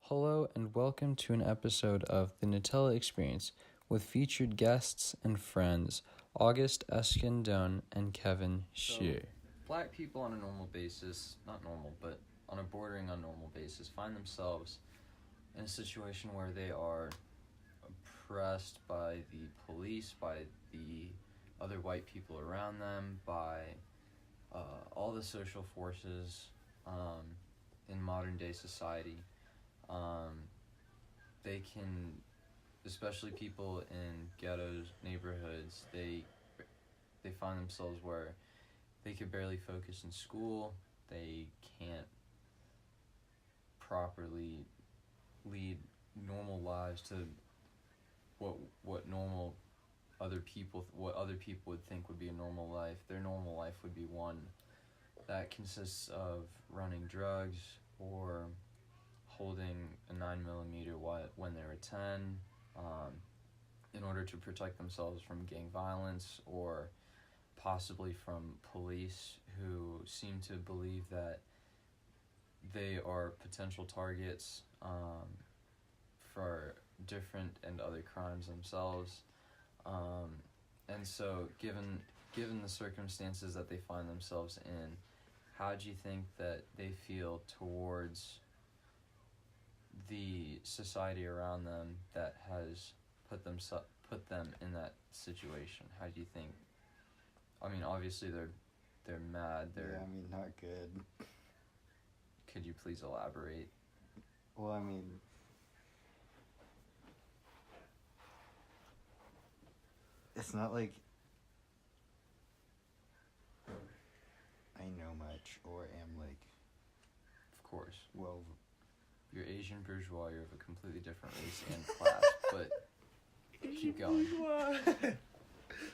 Hello and welcome to an episode of the Nutella Experience with featured guests and friends, August Eskandone and Kevin Shear. Black people on a normal basis, not normal, but on a bordering on normal basis, find themselves in a situation where they are oppressed by the police, by the other white people around them, by all the social forces in modern day society. They can, especially people in ghettos, neighborhoods, they find themselves where they could barely focus in school. They can't properly lead normal lives to what other people would think would be a normal life. Their normal life would be one that consists of running drugs or holding a 9mm when they were 10, in order to protect themselves from gang violence or possibly from police who seem to believe that they are potential targets for different and other crimes themselves. And so given the circumstances that they find themselves in, how do you think that they feel towards the society around them that has put them in that situation? How do you think? I mean, obviously they're mad. Not good. Could you please elaborate? Well, it's not like I know much or am like. Of course. Well, you're Asian bourgeois. You're of a completely different race and class, but keep going.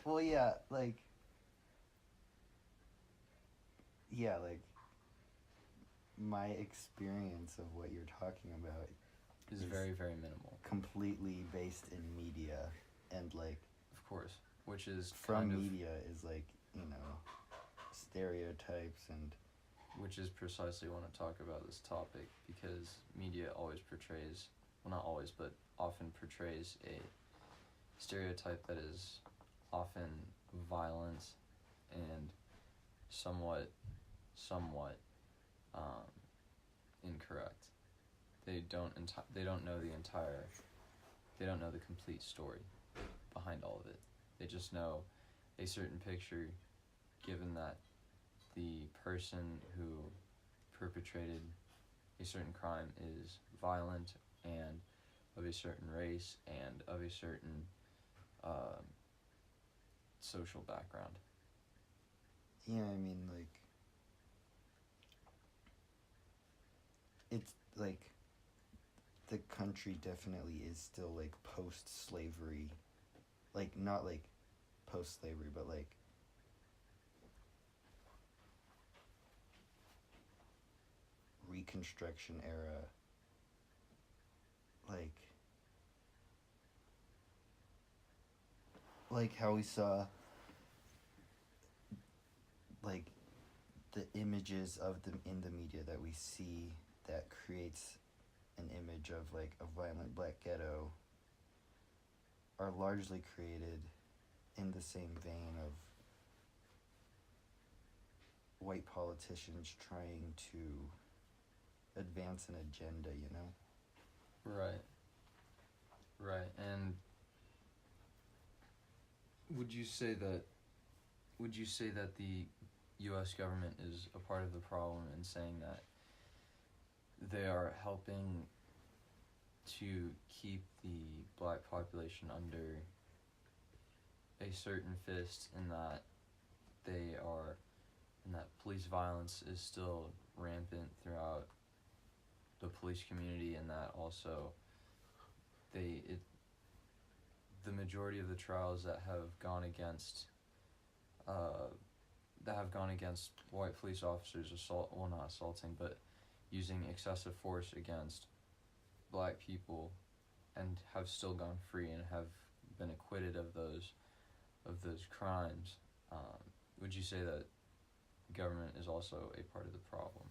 Well, my experience of what you're talking about is very, very minimal. Completely based in media and Of course, which is from media is stereotypes and. Which is precisely want to talk about this topic because media always portrays, well, not always, but often portrays a stereotype that is often violent and somewhat incorrect. They don't know the complete story behind all of it. They just know a certain picture, given that the person who perpetrated a certain crime is violent and of a certain race and of a certain social background. Yeah, it's the country definitely is still post-slavery, not post-slavery, but Reconstruction era, how we saw the images of them in the media that we see that creates an image of a violent black ghetto are largely created in the same vein of white politicians trying to advance an agenda, Right. And would you say that the U.S. government is a part of the problem in saying that they are helping to keep the black population under a certain fist, in that police violence is still rampant throughout the police community, and that also the majority of the trials that have gone against white police officers not assaulting, but using excessive force against black people, and have still gone free and have been acquitted of those crimes. Would you say that government is also a part of the problem?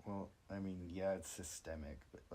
Well, yeah, it's systemic, but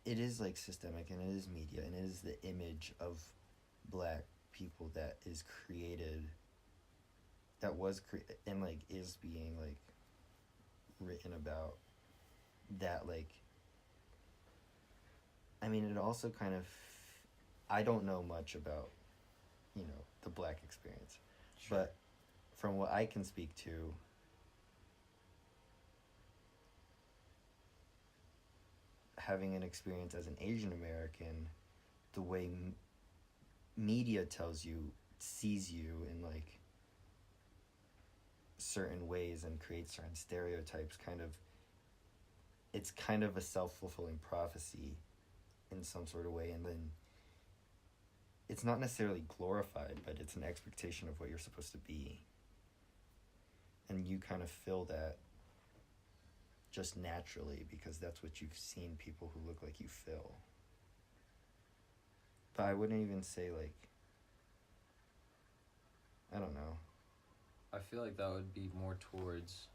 it is like systemic, and it is media, and it is the image of black people that is created, that was and like is being like written about, that like, I mean, it also kind of, I don't know much about, you know, the black experience, but from what I can speak to, having an experience as an Asian American, the way media tells you, sees you in like certain ways and creates certain stereotypes, kind of, it's kind of a self-fulfilling prophecy in some sort of way, and then it's not necessarily glorified, but it's an expectation of what you're supposed to be, and you kind of feel that just naturally because that's what you've seen people who look like you feel. But I wouldn't even say like, I don't know. I feel like that would be more towards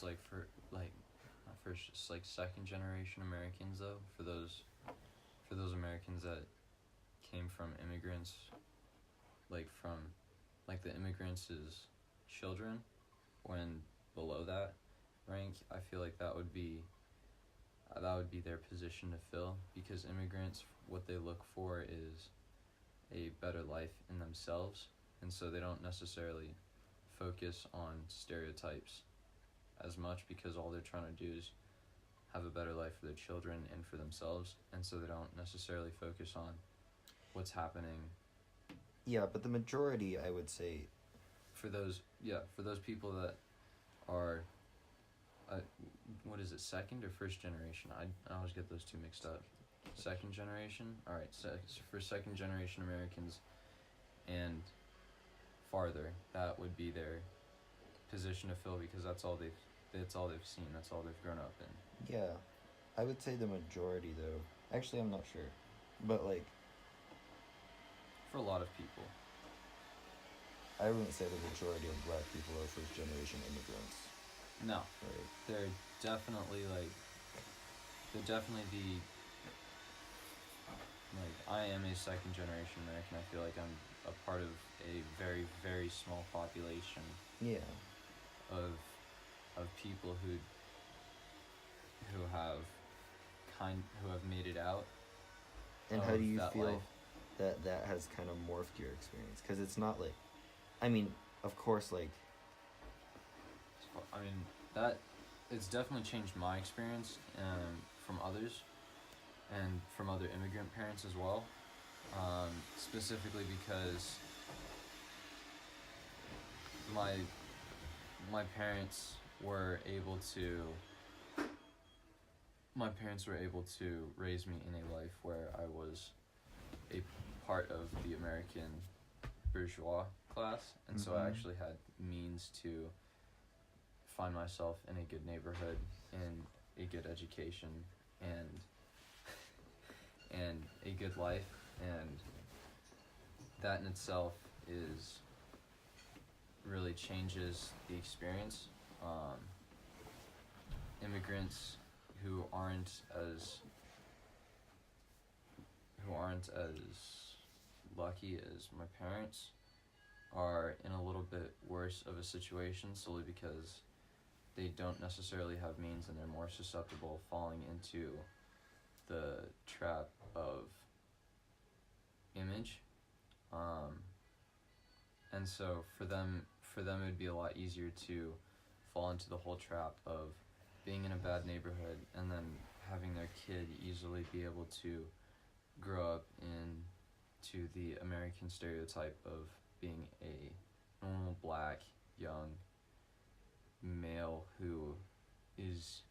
like for like not first, just like second generation Americans though, for those Americans that came from immigrants, like from like the immigrants' children, when below that rank, I feel like that would be their position to fill, because immigrants, what they look for is a better life in themselves, and so they don't necessarily focus on stereotypes as much, because all they're trying to do is have a better life for their children and for themselves, and so they don't necessarily focus on what's happening. Yeah, but the majority, I would say, for those people that are what is it, second or first generation? I always get those two mixed up. Second generation? Alright, so for second generation Americans and farther, that would be their position to fill, because that's all they've seen, that's all they've grown up in. yeah, I would say the majority though. Actually, I'm not sure, but like, For a lot of people. I wouldn't say the majority of black people are first generation immigrants. No. Right. They're definitely the I am a second generation American. I feel like I'm a part of a very, very small population Yeah. of people who have made it out. And how do you that feel life. that has kind of morphed your experience? Because it's not like, I mean, of course, like, I mean, that it's definitely changed my experience from others and from other immigrant parents as well, specifically because my parents were able to raise me in a life where I was a part of the American bourgeois class, and so I actually had means to find myself in a good neighborhood, in a good education, and a good life, and that in itself really changes the experience. Immigrants who aren't as lucky as my parents are in a little bit worse of a situation, solely because they don't necessarily have means, and they're more susceptible of falling into the trap of image. And so for them it would be a lot easier to fall into the whole trap of being in a bad neighborhood and then having their kid easily be able to grow up into the American stereotype of being a normal black young male who is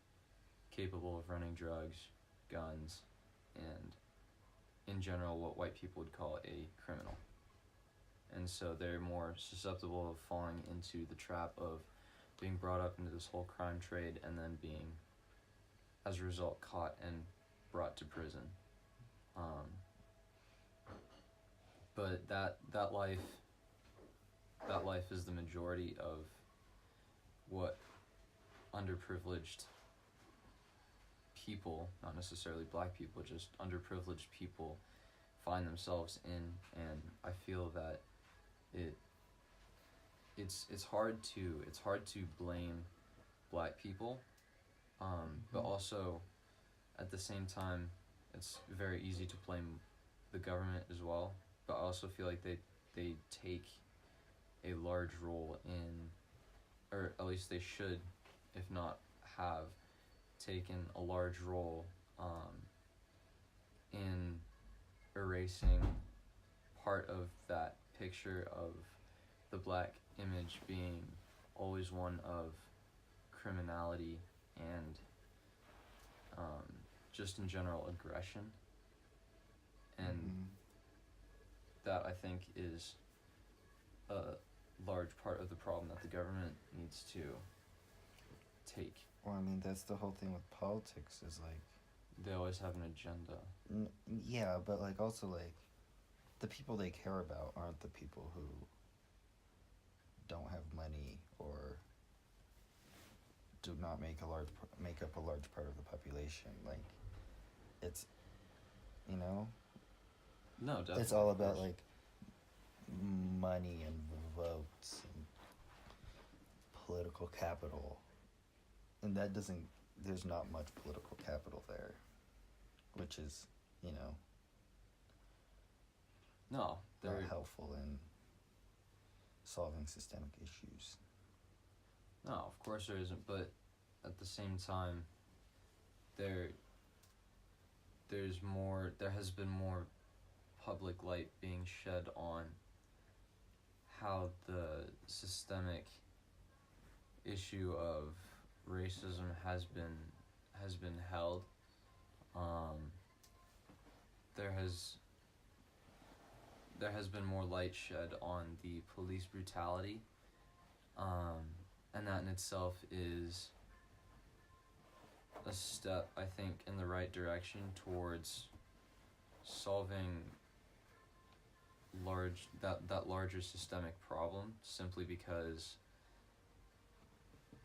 capable of running drugs, guns, and in general what white people would call a criminal. And so they're more susceptible of falling into the trap of being brought up into this whole crime trade and then being, as a result, caught and brought to prison. But that life is the majority of what underprivileged people, not necessarily black people, just underprivileged people find themselves in, and I feel that it's hard to blame black people, but also at the same time it's very easy to blame the government as well. But I also feel like they take a large role in, or at least they should, if not have taken a large role in erasing part of that picture of the black image being always one of criminality and just in general aggression, and that I think is a large part of the problem that the government needs to take. Well, I mean, that's the whole thing with politics is like, They always have an agenda. yeah, but like also like, the people they care about aren't the people who don't have money or do not make up a large part of the population. Like, it's, you know, No, definitely. it's all of about course. like money and votes and political capital, and that doesn't. There's not much political capital there, which is, you know, No, not they're helpful in solving systemic issues. no, of course there isn't, but at the same time there has been more public light being shed on how the systemic issue of racism has been held. There has been more light shed on the police brutality, and that in itself is a step, I think, in the right direction towards solving that larger systemic problem, simply because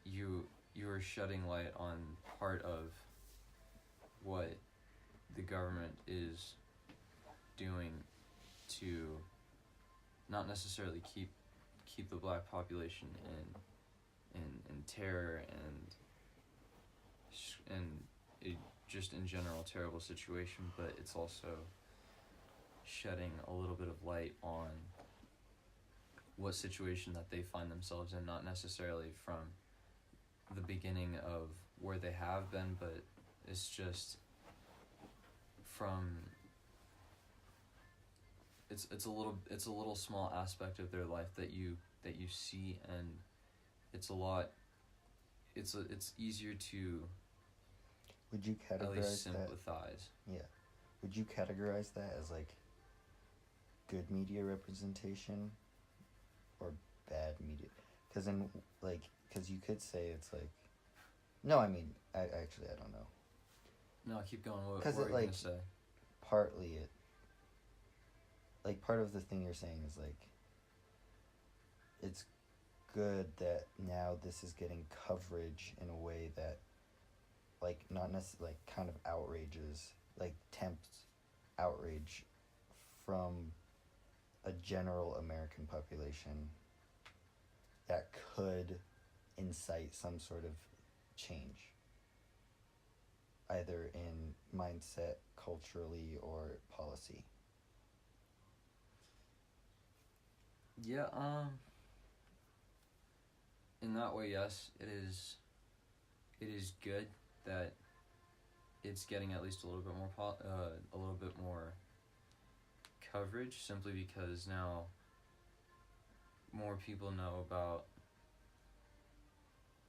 you are shedding light on part of what the government is doing to not necessarily keep the black population in terror and just in general terrible situation, but it's also shedding a little bit of light on what situation that they find themselves in, not necessarily from the beginning of where they have been, but it's just from it's a little small aspect of their life that you see, and it's easier to Would you at least categorize that? sympathize. Yeah. Would you categorize that as like good media representation or bad media? Because you could say it's like, no, I mean, I don't know. No, keep going. What 'Cause were it, you like, gonna say? Partly it, like, part of the thing you're saying is like, it's good that now this is getting coverage in a way that, like, not necessarily, like, kind of outrages, like, tempts outrage from a general American population that could incite some sort of change, either in mindset, culturally, or policy. Yeah, in that way, yes, it is good that it's getting at least a little bit more coverage, simply because now more people know about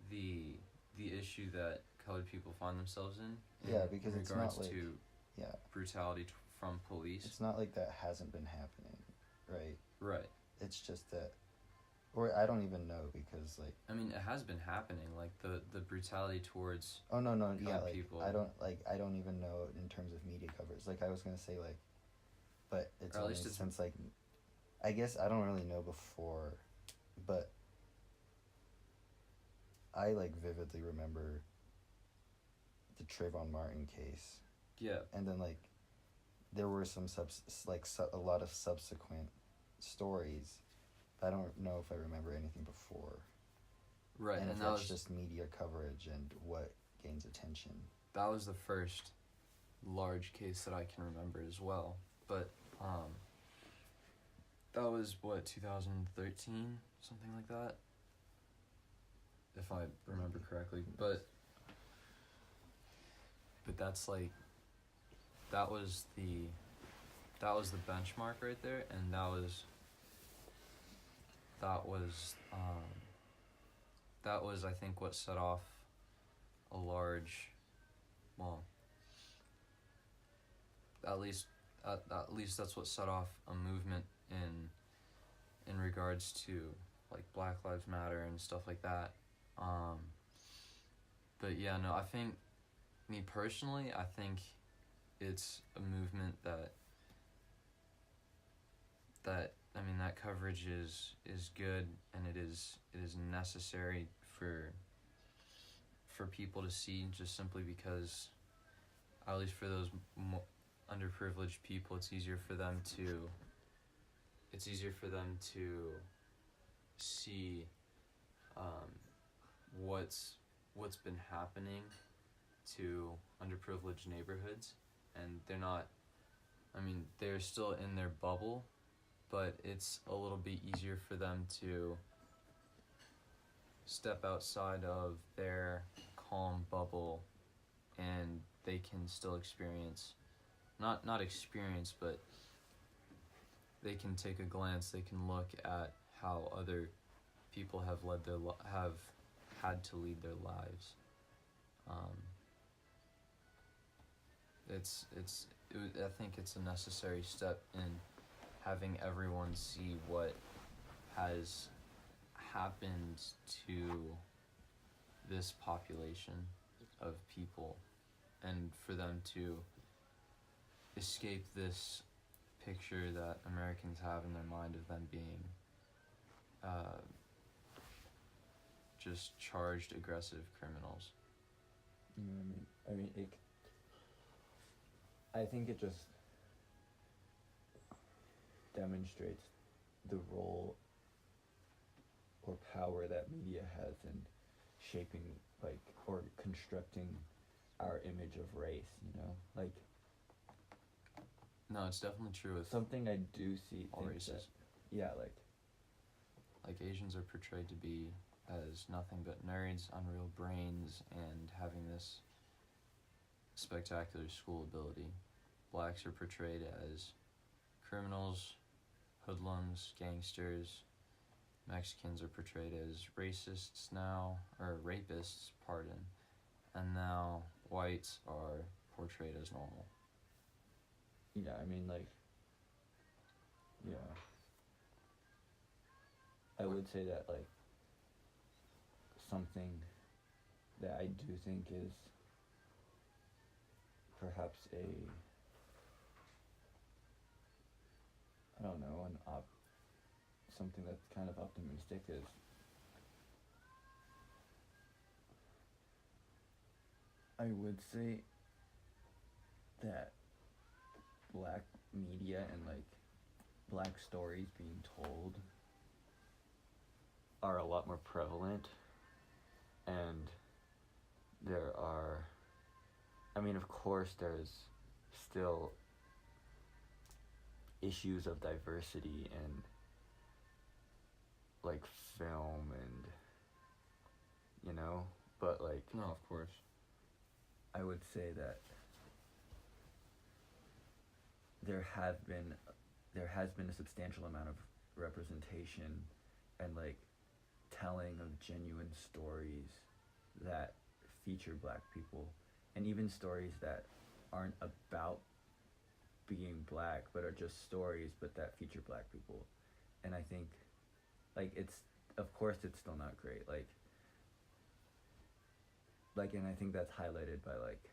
the issue that colored people find themselves in Yeah, because in it's regards not like, to yeah, brutality from police. it's not like that hasn't been happening, right? Right. It's just that, or I don't even know, because like, I mean, it has been happening, like the brutality towards oh no, yeah, colored like people. I don't even know in terms of media coverage. Like I was gonna say like, but it's Or at only least it's- since like, I guess I don't really know before, but I like vividly remember the Trayvon Martin case, Yeah. and then like there were some a lot of subsequent stories. I don't know if I remember anything before. Right, and if that that's was just media coverage and what gains attention. that was the first large case that I can remember as well. But that was what, 2013, something like that, if I remember correctly. But that's like that was the benchmark right there, and that was I think what set off a large, well, at least that's what set off a movement in regards to like Black Lives Matter and stuff like that. But yeah, no, I think, me personally, I think it's a movement that I mean, that coverage is good, and it is necessary for people to see, just simply because, at least for those underprivileged people, it's easier for them to see what's been happening to underprivileged neighborhoods, and they're still in their bubble, but it's a little bit easier for them to step outside of their calm bubble, and they can still experience, not experience, but they can take a glance, they can look at how other people have had to lead their lives. I think it's a necessary step in having everyone see what has happened to this population of people, and for them to escape this picture that Americans have in their mind of them being just charged, aggressive criminals. I think it just demonstrates the role or power that media has in shaping, like, or constructing our image of race, like, No, it's definitely true with something I do see all races. Like Asians are portrayed to be as nothing but nerds, unreal brains, and having this spectacular school ability. Blacks are portrayed as criminals, hoodlums, gangsters. Mexicans are portrayed as rapists, and now whites are portrayed as normal. I would say that, like, something that I do think is perhaps something that's kind of optimistic is I would say that black media and, like, black stories being told are a lot more prevalent, and there are, of course there's still issues of diversity in, like, film and, but, like, No, of course. I would say that there has been a substantial amount of representation and, like, telling of genuine stories that feature black people, and even stories that aren't about being black but are just stories but that feature black people. And I think, like, it's, of course it's still not great, and I think that's highlighted by, like,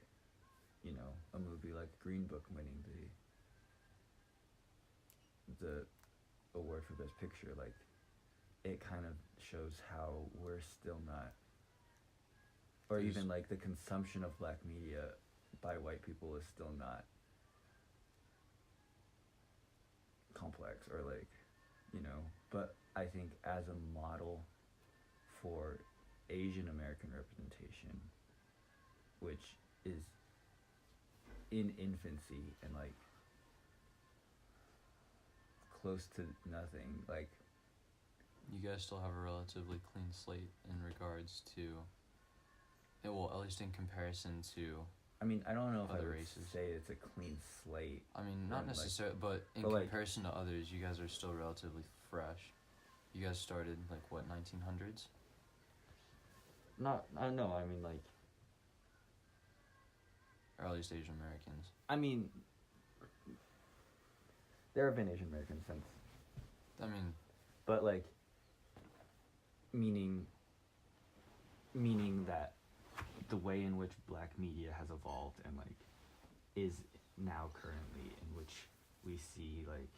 a movie like Green Book winning the award for Best Picture. Like, it kind of shows how we're still not or There's- even like the consumption of black media by white people is still not complex or like, you know, but I think as a model for Asian American representation, which is in infancy and like close to nothing, like You guys still have a relatively clean slate in regards to, yeah, well, at least in comparison to, I mean, I don't know if I Other would races. say it's a clean slate. I mean, not Right, like- necessarily, but in but, like- comparison to others, you guys are still relatively fresh. You guys started, like, what, 1900s? Not, I know, I mean, like, Or at least Asian Americans. I mean, there have been Asian Americans since, I mean, but like, meaning that the way in which black media has evolved and like is now currently in which we see like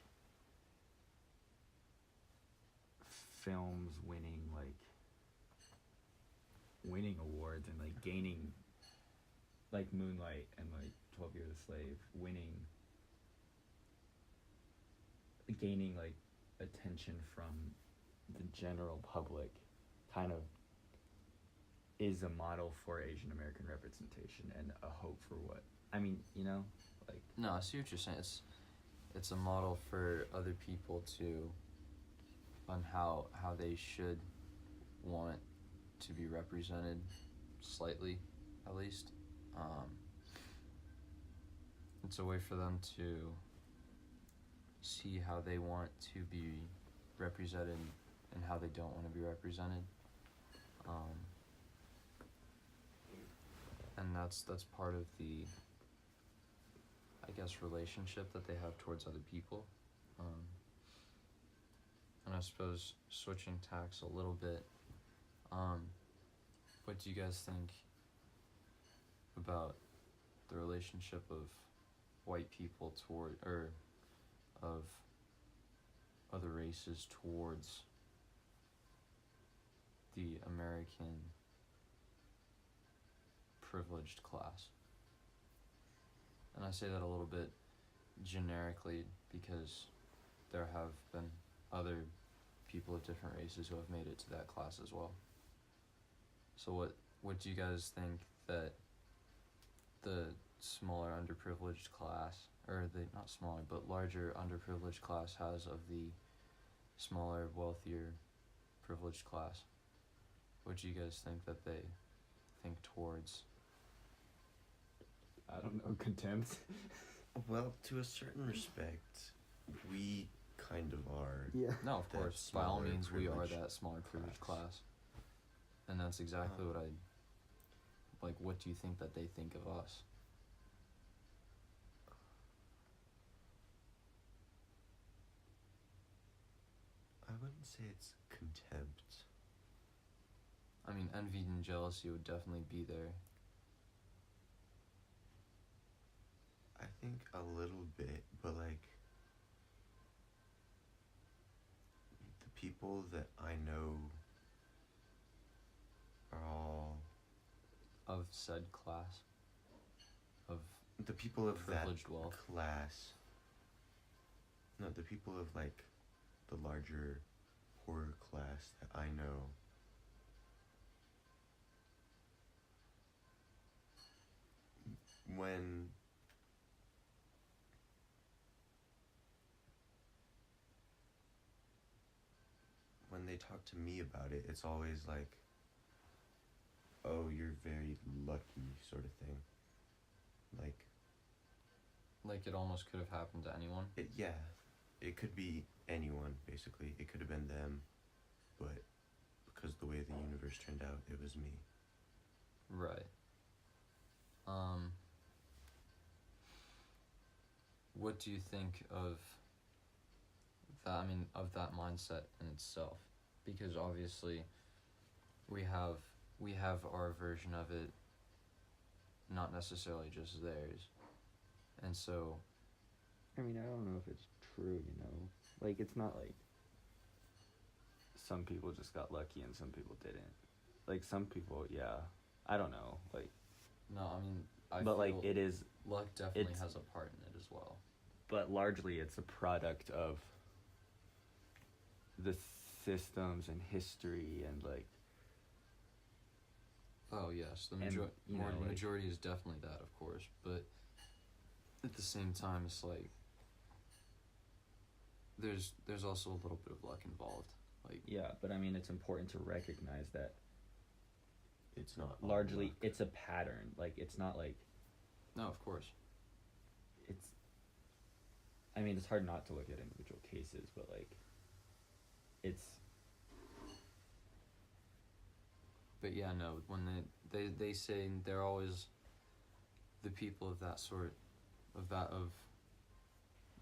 films winning awards and like gaining, like Moonlight and like 12 Years a Slave gaining like attention from the general public, kind of is a model for Asian American representation and a hope for what, I mean, you know, like, no, I see what you're saying. It's a model for other people to, on how they should want to be represented, slightly, at least. It's a way for them to see how they want to be represented and how they don't want to be represented. And that's part of the, I guess, relationship that they have towards other people. And I suppose switching tacks a little bit, what do you guys think about the relationship of white people toward, or of other races towards the American privileged class? And I say that a little bit generically because there have been other people of different races who have made it to that class as well. So what do you guys think that the smaller underprivileged class, or the not smaller but larger underprivileged class, has of the smaller, wealthier, privileged class? What do you guys think that they think towards? I don't know, contempt. Well, to a certain respect, we kind of are. Yeah. No, of That course, by all smaller means, we are privileged that smaller privileged class. class. And that's exactly what what do you think that they think of us? I wouldn't say it's contempt. I mean, envy and jealousy would definitely be there. I think a little bit, but like the people that I know are all Of said class. Of the people of that privileged wealth. class. No, the people of like the larger poorer class that I know. When they talk to me about it, it's always like, oh, you're very lucky, sort of thing. Like it almost could have happened to anyone. Yeah, it could be anyone, basically. It could have been them, but because the way the universe turned out, it was me. Right. What do you think of that? I mean, of that mindset in itself, because obviously, we have our version of it, not necessarily just theirs, and so. I mean, I don't know if it's true, you know? Like, it's not like some people just got lucky and some people didn't. Like, some people, yeah, I don't know, like, No, I mean, I but feel like it is, luck definitely it's- has a part in it as well. but largely it's a product of the systems and history and like, Oh yes, the And, you know, like- majority is definitely that, of course, but at the same time, it's like there's also a little bit of luck involved. Like, yeah, but I mean it's important to recognize that It's not all largely luck. it's a pattern. Like it's not like no, of course. it's, I mean it's hard not to look at individual cases, but like it's, But yeah, no, when they say they're always the people of that sort, of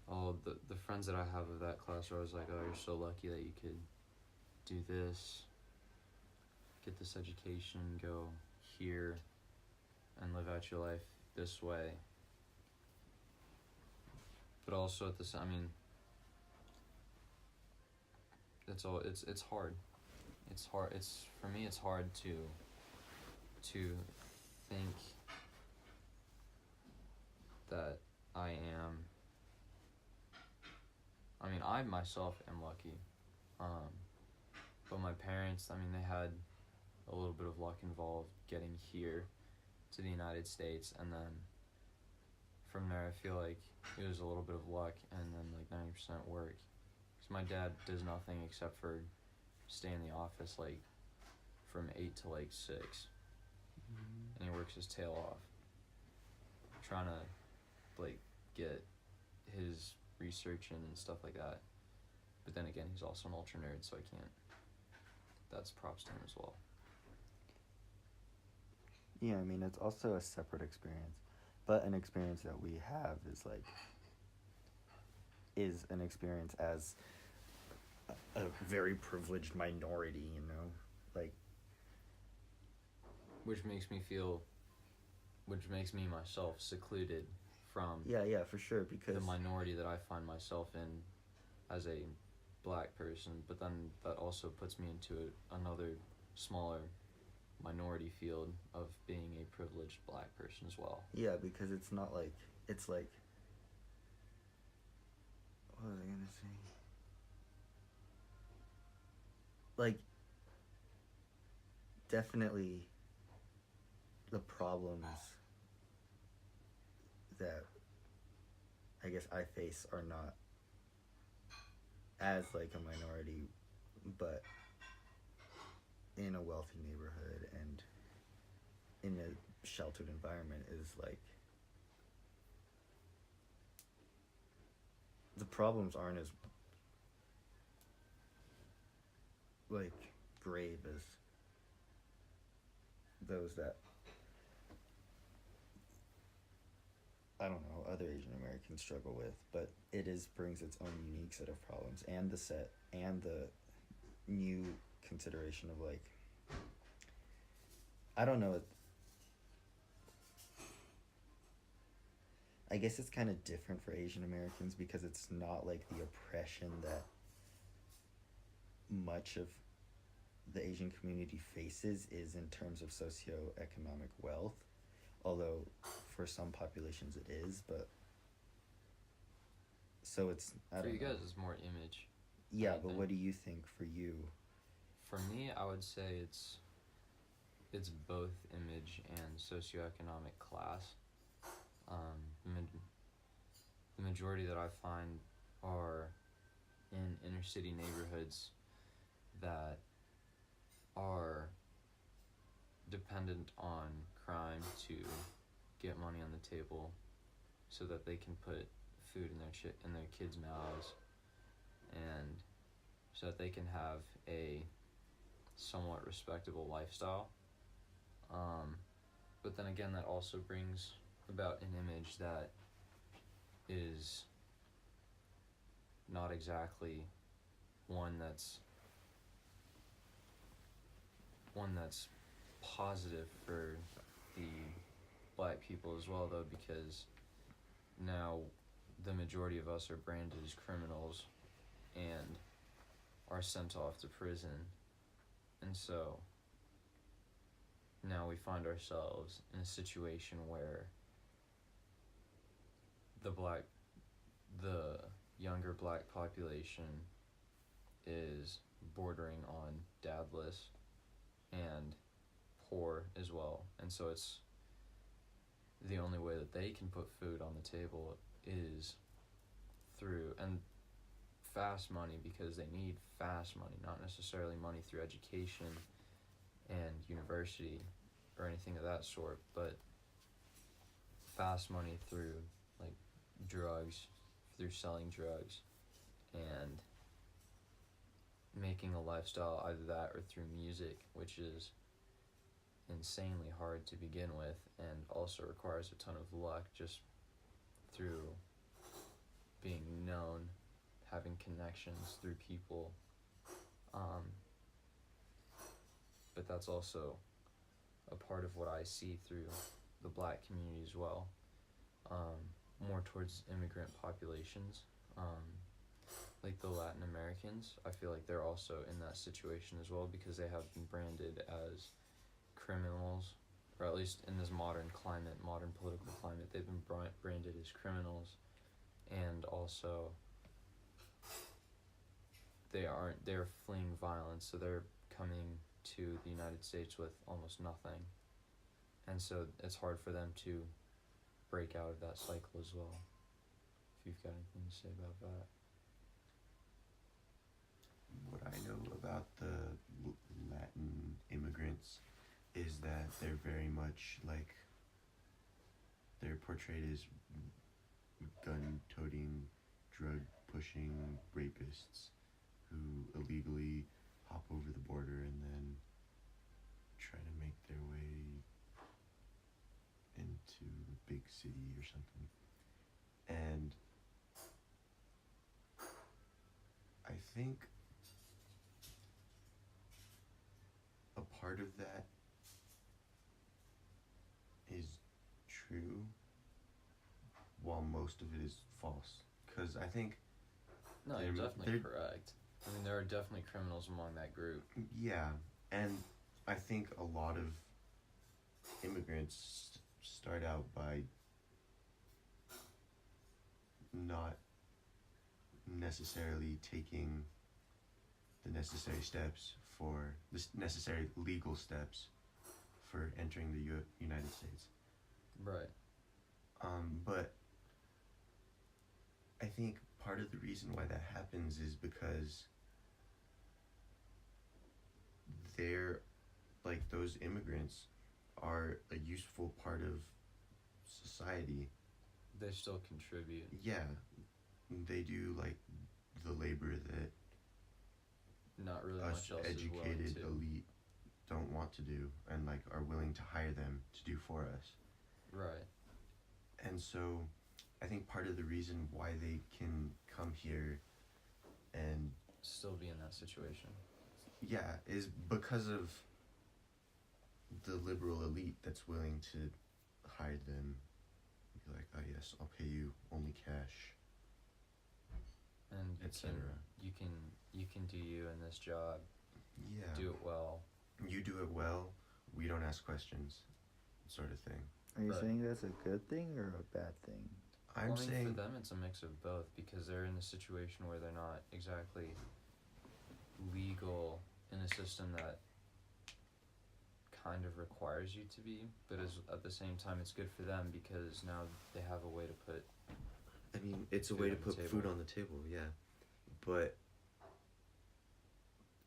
all the friends that I have of that class are always like, oh, you're so lucky that you could do this, get this education, go here, and live out your life this way. But also at the same, I mean, it's hard. It's hard. It's for me. It's hard to think that I am. I mean, I myself am lucky, but my parents. I mean, they had a little bit of luck involved getting here to the United States, and then from there, I feel like it was a little bit of luck, and then like 90% work. Because my dad does nothing except for stay in the office like from 8 to like 6, and he works his tail off trying to like get his research in and stuff like that. But then again, he's also an ultra nerd, so I can't. That's props to him as well. Yeah, I mean, it's also a separate experience, but an experience that we have is an experience as a very privileged minority, you know, like, Which makes me myself secluded from yeah, for sure, because the minority that I find myself in as a black person, but then that also puts me into another smaller minority field of being a privileged black person as well. yeah, because it's not like, it's like, what was I gonna say? Like, definitely the problems that I guess I face are not as like a minority, but in a wealthy neighborhood and in a sheltered environment is like, the problems aren't as like grave as those that, I don't know, other Asian Americans struggle with, but it brings its own unique set of problems, and the new consideration of like, I don't know, I guess it's kind of different for Asian Americans because it's not like the oppression that much of the Asian community faces is in terms of socioeconomic wealth, although for some populations it is, but so it's, I For don't you know. guys, it's more image. Yeah, I but think. what do you think for you? For me, I would say it's both image and socioeconomic class. The majority that I find are in inner city neighborhoods that are dependent on crime to get money on the table so that they can put food in their kids' mouths, and so that they can have a somewhat respectable lifestyle. But then again, that also brings about an image that is not exactly one that's positive for the black people as well, though, because now the majority of us are branded as criminals and are sent off to prison, and so now we find ourselves in a situation where the younger black population is bordering on dadless and poor as well, and so it's the only way that they can put food on the table is through and fast money, because they need fast money, not necessarily money through education and university or anything of that sort, but fast money through like drugs, through selling drugs and making a lifestyle, either that or through music, which is insanely hard to begin with and also requires a ton of luck just through being known, having connections through people. But that's also a part of what I see through the black community as well, more towards immigrant populations. Like the Latin Americans, I feel like they're also in that situation as well, because they have been branded as criminals, or at least in this modern political climate, they've been branded as criminals, and also they're fleeing violence, so they're coming to the United States with almost nothing, and so it's hard for them to break out of that cycle as well. If you've got anything to say about that. What I know about the Latin immigrants is that they're very much like, they're portrayed as gun-toting, drug-pushing rapists who illegally hop over the border and then try to make their way into a big city or something. And I think a part of that is true, while most of it is false. Because I think, No, you're definitely correct. I mean, there are definitely criminals among that group. yeah, and I think a lot of immigrants start out by not necessarily taking the necessary steps for the necessary legal steps for entering the United States. Right. But I think part of the reason why that happens is because they're, like, those immigrants are a useful part of society. They still contribute. Yeah, they do, like, the labor that Not really us much else educated is willing to. elite don't want to do, and, like, are willing to hire them to do for us. Right. And so I think part of the reason why they can come here and Still be in that situation. yeah, is because of the liberal elite that's willing to hire them. Be like, oh yes, I'll pay you only cash, And etc. you can do you in this job. Yeah. Do it well. You do it well, we don't ask questions, sort of thing. Are you Right. saying that's a good thing or a bad thing? I'm Well, I mean, saying for them it's a mix of both, because they're in a situation where they're not exactly legal in a system that kind of requires you to be, but at the same time it's good for them because now they have a way to put. I mean, it's a Food way to on the put table. food on the table, yeah. But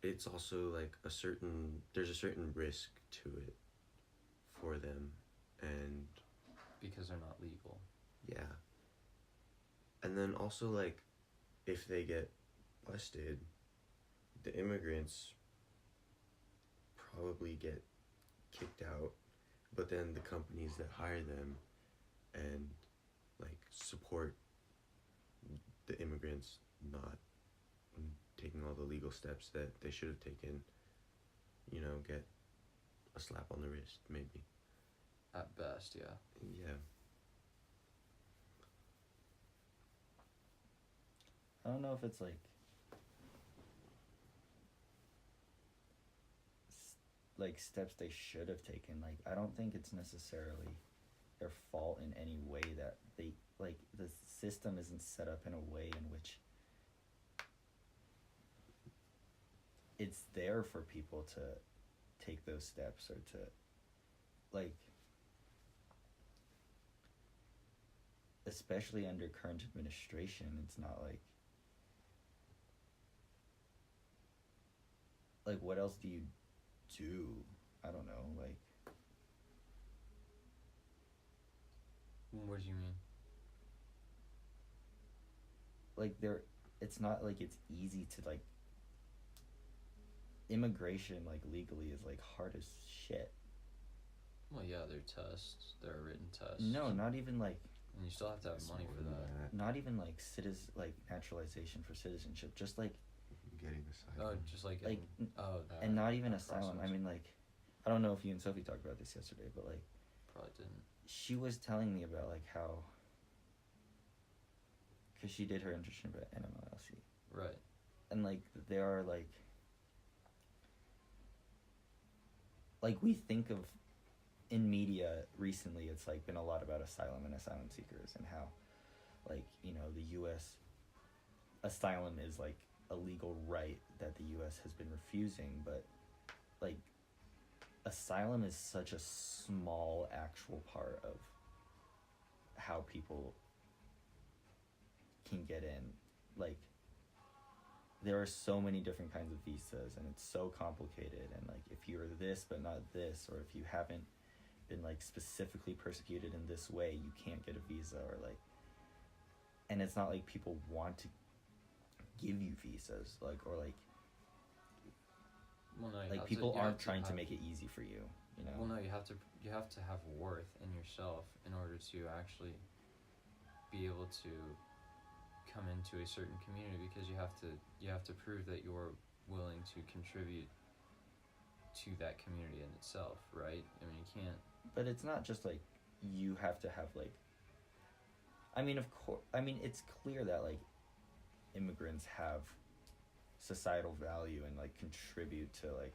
it's also like there's a certain risk to it for them, and Because they're not legal. yeah. And then also, like, if they get busted, the immigrants probably get kicked out, but then the companies that hire them and, like, support the immigrants not taking all the legal steps that they should have taken, get a slap on the wrist, maybe. At best, yeah. Yeah. I don't know if it's like like steps they should have taken. Like I don't think it's necessarily their fault in any way that they like the system isn't set up in a way in which it's there for people to take those steps or to like especially under current administration, it's not like what else do you do? I don't know, like What do you mean? like there it's not like it's easy to like immigration like legally is like hard as shit. Well, yeah, there are tests. There are written tests. No, not even like And you still have to have It's money more for than that. not even like like naturalization for citizenship, just like Getting Oh, asylum. just like, Like, that. and not even that asylum. process. I mean like I don't know if you and Sophie talked about this yesterday, but like Probably didn't. she was telling me about like how because she did her internship at NMLC, Right. and like there are like we think of in media recently it's like been a lot about asylum and asylum seekers and how like you know the US asylum is like a legal right that the US has been refusing, but like asylum is such a small actual part of how people can get in. Like there are so many different kinds of visas and it's so complicated, and like if you're this but not this, or if you haven't been like specifically persecuted in this way, you can't get a visa, or like and it's not like people want to give you visas, like or like Well, no, you like have people to, you aren't have trying to have- make it easy for you, you know. Well, no, you have to have worth in yourself in order to actually be able to come into a certain community, because you have to prove that you're willing to contribute to that community in itself, right? I mean, you can't. But it's not just like you have to have like I mean of course I mean it's clear that like immigrants have societal value and like contribute to like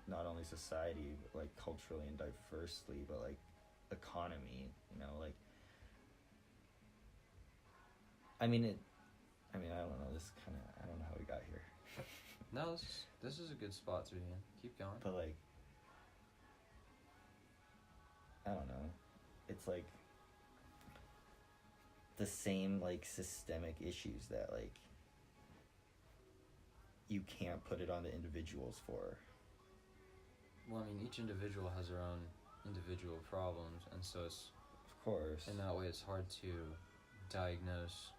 not only society but like culturally and diversely, but like economy, you know, like I mean I don't know, this kind of I don't know how we got here. No, this is a good spot to be in. Keep going. But like I don't know, it's like the same like systemic issues that like you can't put it on the individuals for. Well, I mean, each individual has their own individual problems, and so it's Of course. in that way it's hard to diagnose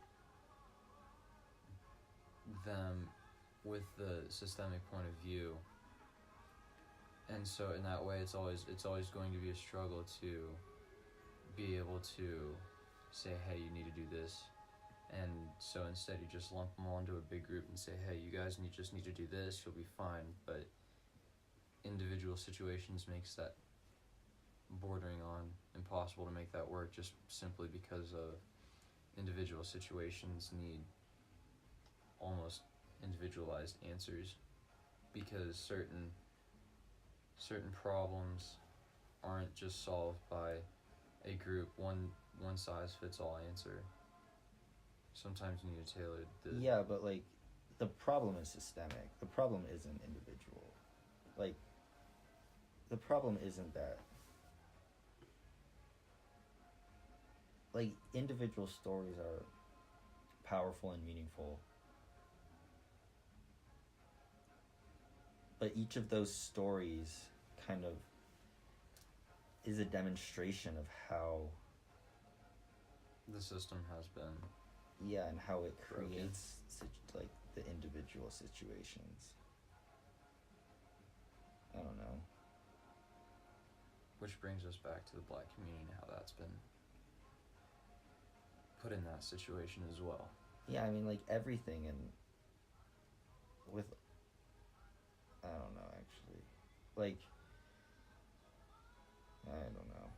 them with the systemic point of view. And so in that way it's always going to be a struggle to be able to say, hey, you need to do this. And so instead you just lump them all into a big group and say, hey, you guys just need to do this, you'll be fine. But individual situations makes that bordering on impossible to make that work, just simply because of individual situations need almost individualized answers, because certain problems aren't just solved by a group one size fits all answer. Sometimes you need to tailor the Yeah, but like the problem is systemic. The problem isn't individual. Like the problem isn't that like individual stories are powerful and meaningful, but each of those stories kind of is a demonstration of how the system has been. yeah, and how it Broken. creates like the individual situations. I don't know. Which brings us back to the black community and how that's been put in that situation as well. Yeah, I mean, like everything, and with I don't know actually, like I don't know,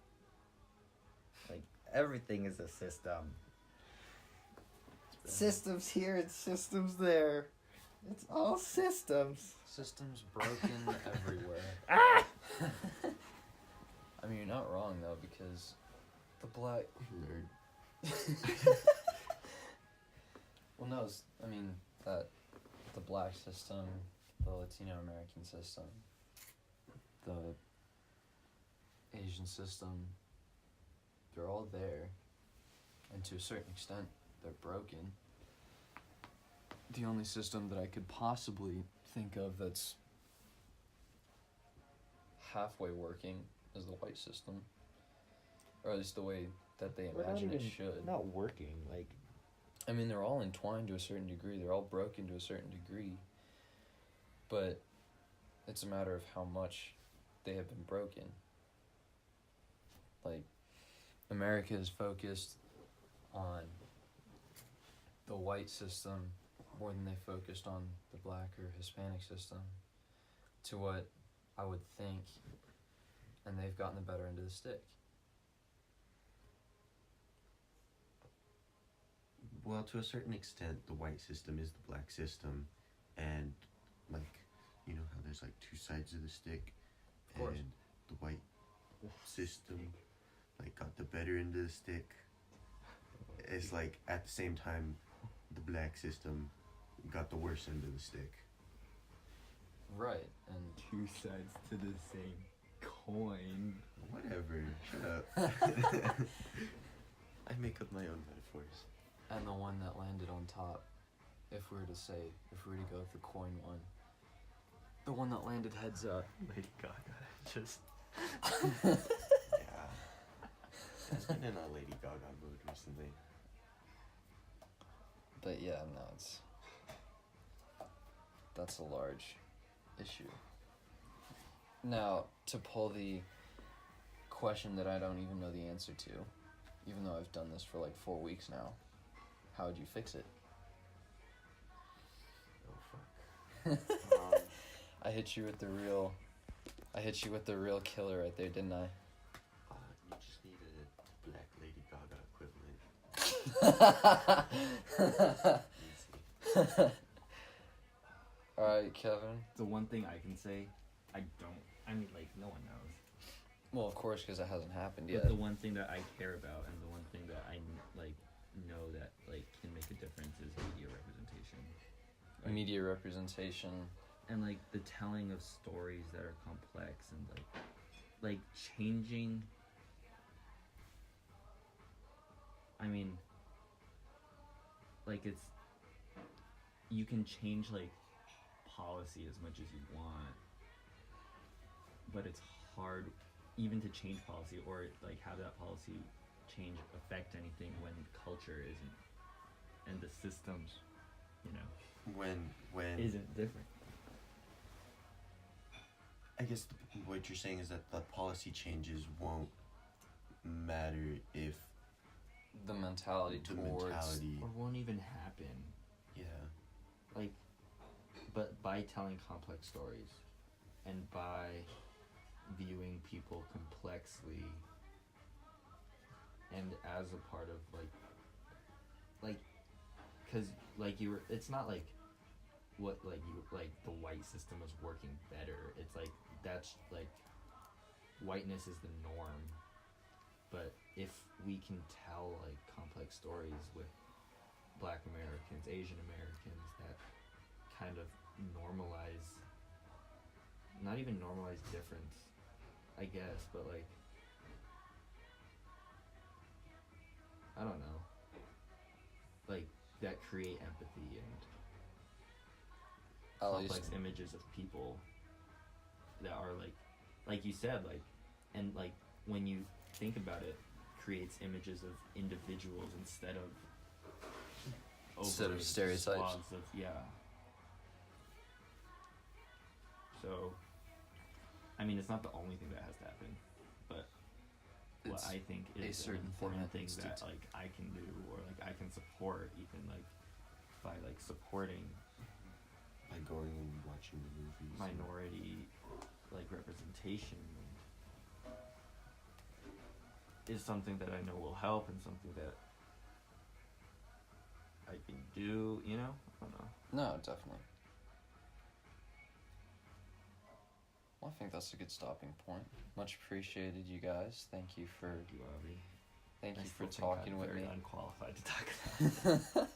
like everything is a system. It's been Systems here and systems there. It's all systems. systems broken everywhere. Ah! I mean, you're not wrong though, because the black. Nerd. Well, no, I mean that the black system, the Latino American system, the Asian system, they're all there, and to a certain extent, they're broken. The only system that I could possibly think of that's halfway working is the white system, or at least the way that they imagine it should. Not working, like. I mean, they're all entwined to a certain degree. They're all broken to a certain degree. But it's a matter of how much they have been broken. Like, America is focused on the white system more than they focused on the black or Hispanic system, to what I would think, and they've gotten the better end of the stick. Well, to a certain extent, the white system is the black system, and like, you know how there's like two sides of the stick, Of course. and the white system like got the better end of the stick. It's like at the same time, the black system got the worst end of the stick. Right, and Two sides to the same coin. Whatever. Shut up. I make up my own metaphors. and the one that landed on top, if we were to go with the coin one. The one that landed heads up. Lady Gaga. Just. Yeah. I've been in a Lady Gaga mood recently. But yeah, no, that's a large issue. Now, to pull the question that I don't even know the answer to, even though I've done this for like 4 weeks now, how would you fix it? Oh fuck. I hit you with the real killer right there, didn't I? You just need a black Lady Gaga equivalent. Easy. Alright, Kevin. The one thing I can say, I mean, like, no one knows. Well, of course, because it hasn't happened But yet. the one thing that I care about and the one thing that I, like, know that, like, can make a difference is media representation. Like, Media representation. and, like, the telling of stories that are complex and, like changing. I mean, like, you can change, like, policy as much as you want, but it's hard even to change policy or, like, have that policy change affect anything when culture isn't, and the systems, you know, When isn't different. I guess what you're saying is that the policy changes won't matter if The mentality the towards... mentality. Or won't even happen. Yeah. Like, but by telling complex stories and by viewing people complexly and as a part of, like, because, like, it's not like what, like, the white system is working better. It's like, that's, like, whiteness is the norm. But if we can tell, like, complex stories with Black Americans, Asian Americans, that kind of not even normalize difference, I guess, but, like, I don't know, like, that create empathy and At complex least- images of people that are, like you said, like, and, like, when you think about it, creates images of individuals instead of stereotypes. swaths of, yeah. So, I mean, it's not the only thing that has to happen, but what It's I think a is an certain thing important that thing needs to that, like, I can do, or, like, I can support, even, like, by, like, supporting By going and watching the movies. minority, like, representation is something that I know will help and something that I can do, you know? I don't know. No, definitely. I think that's a good stopping point. Much appreciated, you guys. Thank you for Thank you, Avi. thank I you for still think talking I'm with very me. unqualified to talk about.